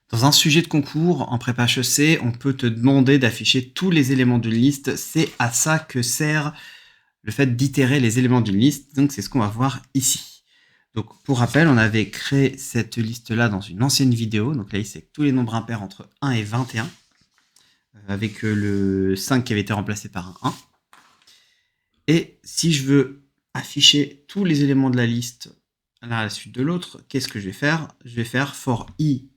Dans un sujet de concours en prépa HEC, on peut te demander d'afficher tous les éléments d'une liste. C'est à ça que sert le fait d'itérer les éléments d'une liste. Donc, c'est ce qu'on va voir ici. Donc, pour rappel, on avait créé cette liste-là dans une ancienne vidéo. Donc là, c'est tous les nombres impairs entre 1 et 21, avec le 5 qui avait été remplacé par un 1. Et si je veux afficher tous les éléments de la liste l'un à la suite de l'autre, qu'est-ce que je vais faire? Je vais faire for i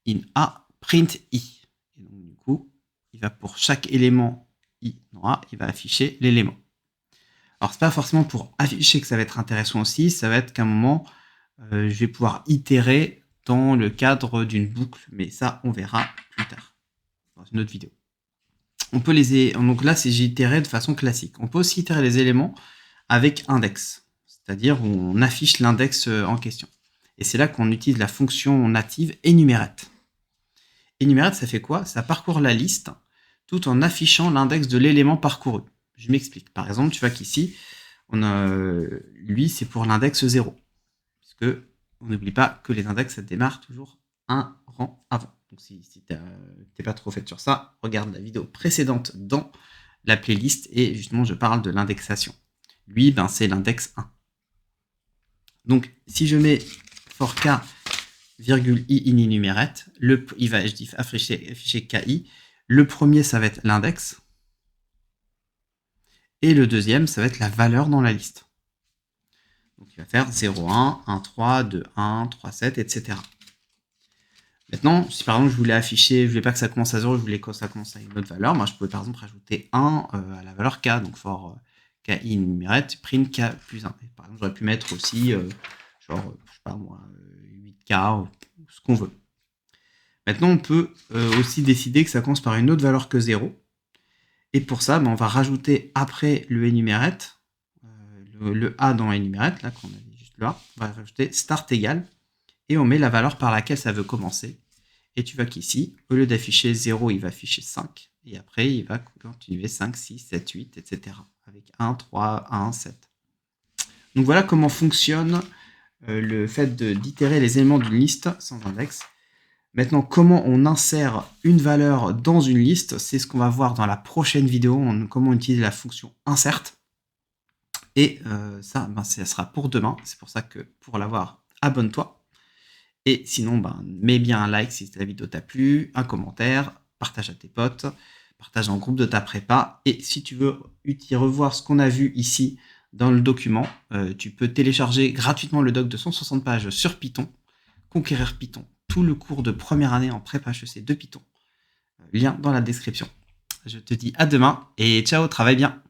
in A, print i. Et donc, du coup, il va pour chaque élément i dans A, il va afficher l'élément. Alors, c'est pas forcément pour afficher que ça va être intéressant aussi, ça va être qu'à un moment, je vais pouvoir itérer dans le cadre d'une boucle, mais ça, on verra plus tard, dans une autre vidéo. On peut donc là, c'est j'itéré de façon classique. On peut aussi itérer les éléments avec index, c'est-à-dire où on affiche l'index en question. Et c'est là qu'on utilise la fonction native enumerate. Enumerate, ça fait quoi? Ça parcourt la liste tout en affichant l'index de l'élément parcouru. Je m'explique. Par exemple, tu vois qu'ici, lui, c'est pour l'index 0. Parce que on n'oublie pas que les index, ça démarre toujours un rang avant. Donc si t'es pas trop fait sur ça, regarde la vidéo précédente dans la playlist et justement, je parle de l'indexation. Lui, c'est l'index 1. Donc, si je mets for k, virgule i in enumerate, il va afficher ki. Le premier, ça va être l'index. Et le deuxième, ça va être la valeur dans la liste. Donc, il va faire 0, 1, 1, 3, 2, 1, 3, 7, etc. Maintenant, si par exemple je voulais pas que ça commence à 0, je voulais que ça commence à une autre valeur, moi je pouvais par exemple rajouter 1 à la valeur k, donc for ki enumerate, print k plus 1. Et par exemple, j'aurais pu mettre aussi, je sais pas moi, 8k, ou ce qu'on veut. Maintenant, on peut aussi décider que ça commence par une autre valeur que 0. Et pour ça, on va rajouter après le enumerate, le A dans enumerate, là, qu'on avait juste là, on va rajouter start égal, et on met la valeur par laquelle ça veut commencer. Et tu vois qu'ici, au lieu d'afficher 0, il va afficher 5, et après, il va continuer 5, 6, 7, 8, etc. avec 1, 3, 1, 7. Donc voilà comment fonctionne le fait d'itérer les éléments d'une liste sans index. Maintenant, comment on insère une valeur dans une liste, c'est ce qu'on va voir dans la prochaine vidéo, comment on utilise la fonction insert. Et ça sera pour demain. C'est pour ça que pour l'avoir, abonne-toi. Et sinon, mets bien un like si la vidéo t'a plu, un commentaire, partage à tes potes, partage en groupe de ta prépa. Et si tu veux revoir ce qu'on a vu ici dans le document, tu peux télécharger gratuitement le doc de 160 pages sur Python, Conquérir Python, tout le cours de première année en prépa HEC de Python. Lien dans la description. Je te dis à demain et ciao, travaille bien.